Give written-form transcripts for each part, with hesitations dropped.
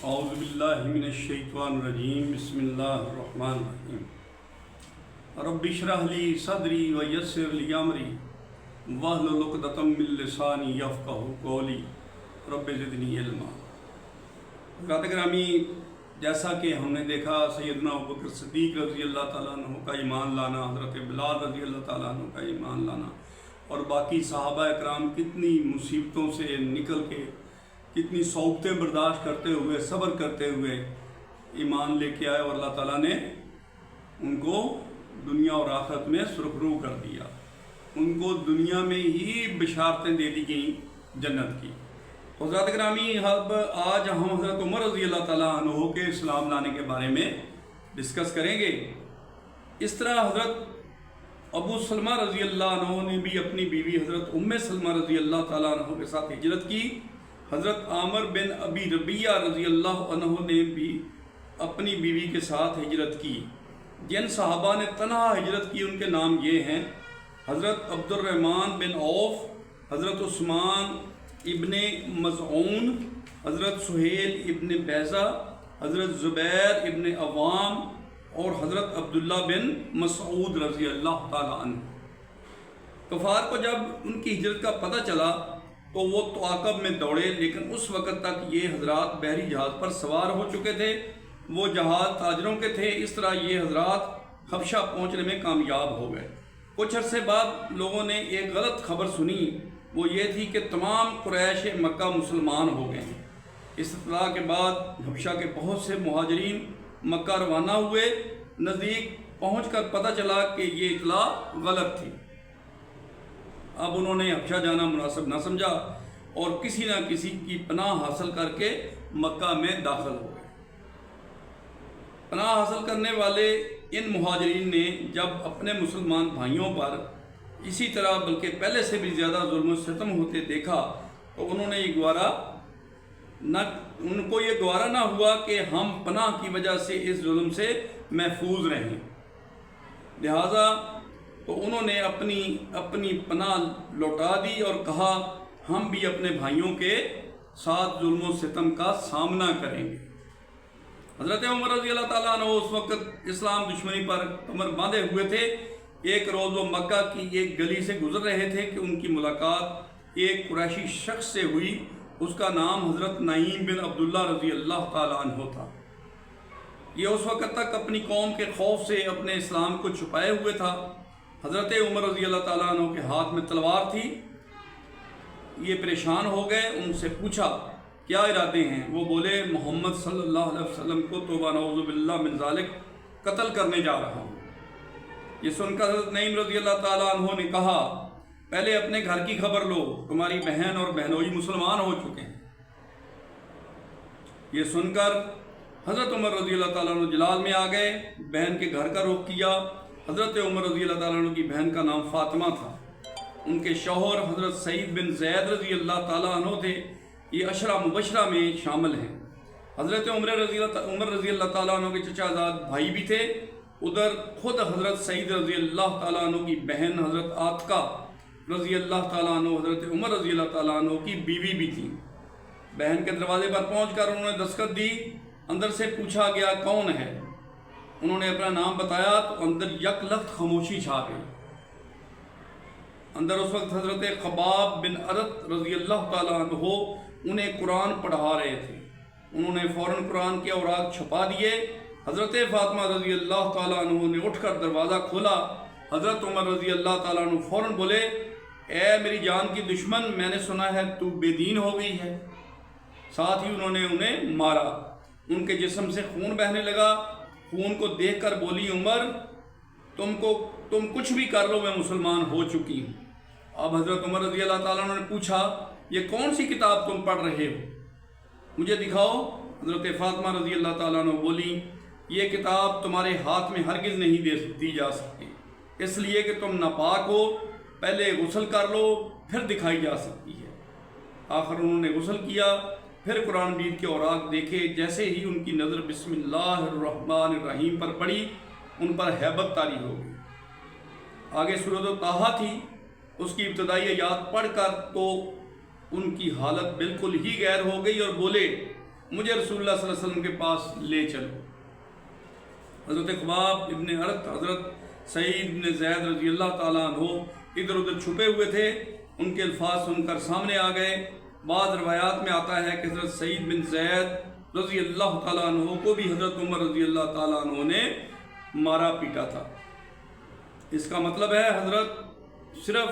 اعوذ باللہ من الشیطان الرجیم بسم اللہ الرحمن الرحیم رب اشرح لی صدری ویسر لی امری واحلل عقدۃ من لسانی یفقہوا قولی رب زدنی علما۔ حضرات گرامی، جیسا کہ ہم نے دیکھا سیدنا ابوبکر صدیق رضی اللہ تعالیٰ عنہ کا ایمان لانا، حضرت بلال رضی اللہ تعالیٰ عنہ کا ایمان لانا، اور باقی صحابہ اکرام کتنی مصیبتوں سے نکل کے، کتنی صعوبتیں برداشت کرتے ہوئے، صبر کرتے ہوئے ایمان لے کے آئے، اور اللہ تعالیٰ نے ان کو دنیا اور آخرت میں سرخرو کر دیا۔ ان کو دنیا میں ہی بشارتیں دے دی گئیں جنت کی۔ حضرات گرامی، اب آج ہم حضرت عمر رضی اللہ تعالیٰ عنہ کے اسلام لانے کے بارے میں ڈسکس کریں گے۔ اس طرح حضرت ابو سلمہ رضی اللہ عنہ نے بھی اپنی بیوی حضرت ام سلمہ رضی اللہ تعالیٰ عنہ کے ساتھ ہجرت کی۔ حضرت عامر بن ابی ربیعہ رضی اللہ عنہ نے بھی اپنی بیوی کے ساتھ ہجرت کی۔ جن صحابہ نے تنہا ہجرت کی ان کے نام یہ ہیں: حضرت عبد الرحمن بن عوف، حضرت عثمان ابن مظعون، حضرت سہیل ابن بیضہ، حضرت زبیر ابن عوام اور حضرت عبداللہ بن مسعود رضی اللہ تعالی عنہ۔ کفار کو جب ان کی ہجرت کا پتہ چلا تو وہ تعاقب میں دوڑے، لیکن اس وقت تک یہ حضرات بحری جہاز پر سوار ہو چکے تھے۔ وہ جہاز تاجروں کے تھے۔ اس طرح یہ حضرات حبشہ پہنچنے میں کامیاب ہو گئے۔ کچھ عرصے بعد لوگوں نے ایک غلط خبر سنی، وہ یہ تھی کہ تمام قریش مکہ مسلمان ہو گئے ہیں۔ اس اطلاع کے بعد حبشہ کے بہت سے مہاجرین مکہ روانہ ہوئے۔ نزدیک پہنچ کر پتہ چلا کہ یہ اطلاع غلط تھی۔ اب انہوں نے حبشہ جانا مناسب نہ سمجھا اور کسی نہ کسی کی پناہ حاصل کر کے مکہ میں داخل ہو گئے۔ پناہ حاصل کرنے والے ان مہاجرین نے جب اپنے مسلمان بھائیوں پر اسی طرح بلکہ پہلے سے بھی زیادہ ظلم و ستم ہوتے دیکھا تو ان کو یہ گوارا نہ ہوا کہ ہم پناہ کی وجہ سے اس ظلم سے محفوظ رہیں۔ لہٰذا تو انہوں نے اپنی پناہ لوٹا دی اور کہا ہم بھی اپنے بھائیوں کے ساتھ ظلم و ستم کا سامنا کریں گے۔ حضرت عمر رضی اللہ تعالیٰ عنہ اس وقت اسلام دشمنی پر کمر باندھے ہوئے تھے۔ ایک روز وہ مکہ کی ایک گلی سے گزر رہے تھے کہ ان کی ملاقات ایک قریشی شخص سے ہوئی۔ اس کا نام حضرت نعیم بن عبداللہ رضی اللہ تعالیٰ عنہ تھا۔ یہ اس وقت تک اپنی قوم کے خوف سے اپنے اسلام کو چھپائے ہوئے تھا۔ حضرت عمر رضی اللہ تعالیٰ عنہ کے ہاتھ میں تلوار تھی۔ یہ پریشان ہو گئے، ان سے پوچھا کیا ارادے ہیں؟ وہ بولے محمد صلی اللہ علیہ وسلم کو توبہ نعوذ باللہ من ذالک قتل کرنے جا رہا ہوں۔ یہ سن کر حضرت نعیم رضی اللہ تعالیٰ عنہ نے کہا پہلے اپنے گھر کی خبر لو، تمہاری بہن اور بہنوئی مسلمان ہو چکے ہیں۔ یہ سن کر حضرت عمر رضی اللہ تعالیٰ عنہ جلال میں آ گئے، بہن کے گھر کا رخ کیا۔ حضرت عمر رضی اللہ تعالیٰ عنہ کی بہن کا نام فاطمہ تھا۔ ان کے شوہر حضرت سعید بن زید رضی اللہ تعالیٰ عنہ تھے۔ یہ عشرہ مبشرہ میں شامل ہیں۔ حضرت عمر رضی اللہ تعالیٰ عنہ کے چچا زاد بھائی بھی تھے۔ ادھر خود حضرت سعید رضی اللہ تعالیٰ عنہ کی بہن حضرت عاتقہ رضی اللہ تعالیٰ عنہ حضرت عمر رضی اللہ تعالیٰ عنہ کی بیوی بھی تھی۔ بہن کے دروازے پر پہنچ کر انہوں نے دستخط دی۔ اندر سے پوچھا گیا کون ہے؟ انہوں نے اپنا نام بتایا تو اندر یک لخت خاموشی چھا گئی۔ اندر اس وقت حضرت خباب بن عرط رضی اللہ تعالیٰ عنہ انہیں قرآن پڑھا رہے تھے۔ انہوں نے فوراً قرآن کے اوراق چھپا دیے۔ حضرت فاطمہ رضی اللہ تعالیٰ عنہ نے اٹھ کر دروازہ کھولا۔ حضرت عمر رضی اللہ تعالیٰ عنہ فوراً بولے اے میری جان کی دشمن، میں نے سنا ہے تو بے دین ہو گئی ہے۔ ساتھ ہی انہوں نے انہیں مارا۔ ان کے جسم سے خون بہنے لگا۔ خون کو دیکھ کر بولی عمر تم کچھ بھی کر لو، میں مسلمان ہو چکی ہوں۔ اب حضرت عمر رضی اللہ تعالیٰ عنہ نے پوچھا یہ کون سی کتاب تم پڑھ رہے ہو؟ مجھے دکھاؤ۔ حضرت فاطمہ رضی اللہ تعالیٰ عنہ بولی یہ کتاب تمہارے ہاتھ میں ہرگز نہیں دی جا سکتی، اس لیے کہ تم ناپاک ہو، پہلے غسل کر لو پھر دکھائی جا سکتی ہے۔ آخر انہوں نے غسل کیا، پھر قرآن مجید کے اوراق دیکھے۔ جیسے ہی ان کی نظر بسم اللہ الرحمن الرحیم پر پڑی، ان پر ہیبت طاری ہو گئی۔ آگے سورۃ طٰہٰ تھی، اس کی ابتدائی آیات پڑھ کر تو ان کی حالت بالکل ہی غیر ہو گئی اور بولے مجھے رسول اللہ صلی اللہ علیہ وسلم کے پاس لے چلو۔ حضرت خباب ابن ارت، حضرت سعید بن زید رضی اللہ تعالیٰ عنہ ادھر ادھر چھپے ہوئے تھے، ان کے الفاظ سن کر سامنے آ گئے۔ بعض روایات میں آتا ہے کہ حضرت سعید بن زید رضی اللہ تعالیٰ عنہ کو بھی حضرت عمر رضی اللہ تعالیٰ عنہ نے مارا پیٹا تھا۔ اس کا مطلب ہے صرف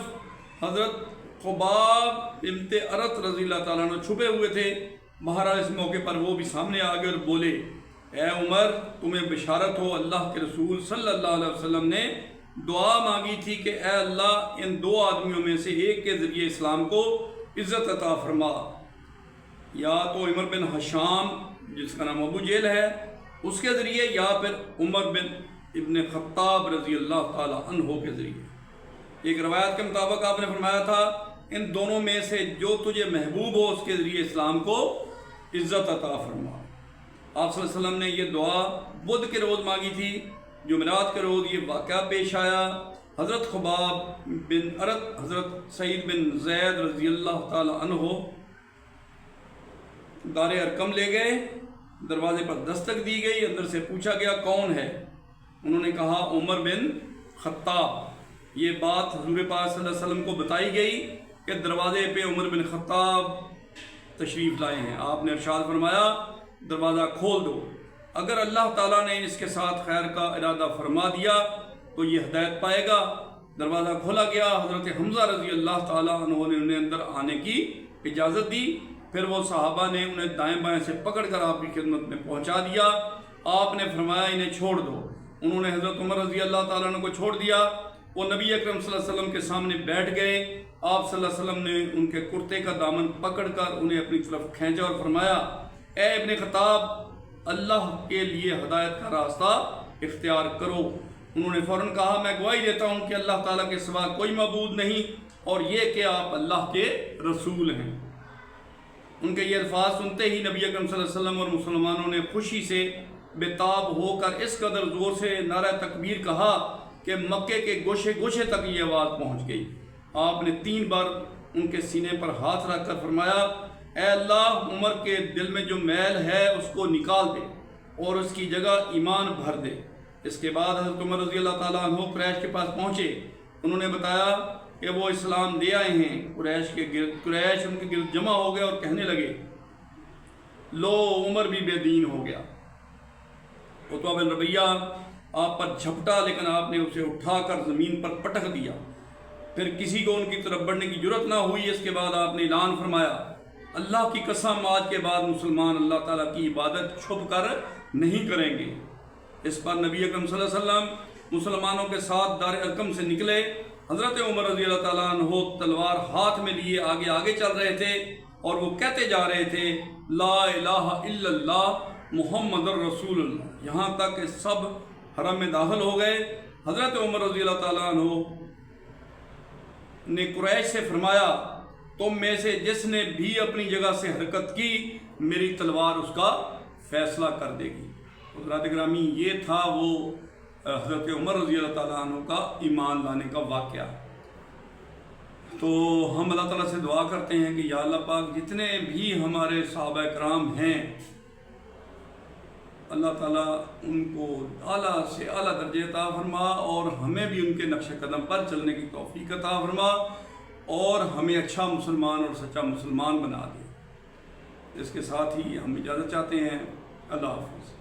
حضرت خباب بنت ارت رضی اللہ تعالیٰ عنہ چھپے ہوئے تھے۔ بہرحال اس موقع پر وہ بھی سامنے آ گئے اور بولے، اے عمر تمہیں بشارت ہو، اللہ کے رسول صلی اللہ علیہ وسلم نے دعا مانگی تھی کہ اے اللہ ان دو آدمیوں میں سے ایک کے ذریعے اسلام کو عزت عطا فرما، یا تو عمر بن حشام جس کا نام ابو جہل ہے اس کے ذریعے، یا پھر عمر بن ابن خطاب رضی اللہ تعالی عنہ کے ذریعے۔ ایک روایت کے مطابق آپ نے فرمایا تھا ان دونوں میں سے جو تجھے محبوب ہو اس کے ذریعے اسلام کو عزت عطا فرما۔ آپ صلی اللہ علیہ وسلم نے یہ دعا بدھ کے روز مانگی تھی، جمعرات کے روز یہ واقعہ پیش آیا۔ حضرت خباب بن ارت حضرت سعید بن زید رضی اللہ تعالی عنہ دار ارقم لے گئے، دروازے پر دستک دی گئی، اندر سے پوچھا گیا کون ہے؟ انہوں نے کہا عمر بن خطاب۔ یہ بات حضور پاک صلی اللہ علیہ وسلم کو بتائی گئی کہ دروازے پہ عمر بن خطاب تشریف لائے ہیں۔ آپ نے ارشاد فرمایا دروازہ کھول دو، اگر اللہ تعالیٰ نے اس کے ساتھ خیر کا ارادہ فرما دیا تو یہ ہدایت پائے گا۔ دروازہ کھولا گیا، حضرت حمزہ رضی اللہ تعالیٰ عنہ نے انہیں اندر آنے کی اجازت دی، پھر وہ صحابہ نے انہیں دائیں بائیں سے پکڑ کر آپ کی خدمت میں پہنچا دیا۔ آپ نے فرمایا انہیں چھوڑ دو، انہوں نے حضرت عمر رضی اللہ تعالیٰ عنہ کو چھوڑ دیا۔ وہ نبی اکرم صلی اللہ علیہ وسلم کے سامنے بیٹھ گئے۔ آپ صلی اللہ علیہ وسلم نے ان کے کرتے کا دامن پکڑ کر انہیں اپنی طرف کھینچا اور فرمایا، اے ابن خطاب اللہ کے لیے ہدایت کا راستہ اختیار کرو۔ انہوں نے فوراً کہا میں گواہی دیتا ہوں کہ اللہ تعالیٰ کے سوا کوئی معبود نہیں اور یہ کہ آپ اللہ کے رسول ہیں۔ ان کے یہ الفاظ سنتے ہی نبی اکرم صلی اللہ علیہ وسلم اور مسلمانوں نے خوشی سے بےتاب ہو کر اس قدر زور سے نعرہ تکبیر کہا کہ مکے کے گوشے گوشے تک یہ آواز پہنچ گئی۔ آپ نے 3 بار ان کے سینے پر ہاتھ رکھ کر فرمایا، اے اللہ عمر کے دل میں جو میل ہے اس کو نکال دے اور اس کی جگہ ایمان بھر دے۔ اس کے بعد حضرت عمر رضی اللہ تعالیٰ عنہ قریش کے پاس پہنچے، انہوں نے بتایا کہ وہ اسلام دے آئے ہیں۔ قریش ان کے گرد جمع ہو گئے اور کہنے لگے لو عمر بھی بے دین ہو گیا۔ عتبہ بن ربیعہ آپ پر جھپٹا، لیکن آپ نے اسے اٹھا کر زمین پر پٹک دیا، پھر کسی کو ان کی طرف بڑھنے کی جرت نہ ہوئی۔ اس کے بعد آپ نے اعلان فرمایا اللہ کی قسم آج کے بعد مسلمان اللہ تعالیٰ کی عبادت چھپ کر نہیں کریں گے۔ اس پر نبی اکرم صلی اللہ علیہ وسلم مسلمانوں کے ساتھ دار ارقم سے نکلے۔ حضرت عمر رضی اللہ تعالیٰ عنہ تلوار ہاتھ میں لیے آگے آگے چل رہے تھے اور وہ کہتے جا رہے تھے لا الہ الا اللہ محمد رسول اللہ، یہاں تک کہ سب حرم میں داخل ہو گئے۔ حضرت عمر رضی اللہ تعالیٰ عنہ نے قریش سے فرمایا تم میں سے جس نے بھی اپنی جگہ سے حرکت کی میری تلوار اس کا فیصلہ کر دے گی۔ حضرات گرامی، یہ تھا وہ حضرت عمر رضی اللہ تعالیٰ عنہ کا ایمان لانے کا واقعہ۔ تو ہم اللہ تعالیٰ سے دعا کرتے ہیں کہ یا اللہ پاک جتنے بھی ہمارے صحابہ کرام ہیں اللہ تعالیٰ ان کو اعلیٰ سے اعلیٰ درجے عطا فرما اور ہمیں بھی ان کے نقش قدم پر چلنے کی توفیق عطا فرما اور ہمیں اچھا مسلمان اور سچا مسلمان بنا دے۔ اس کے ساتھ ہی ہم اجازت چاہتے ہیں۔ اللہ حافظ۔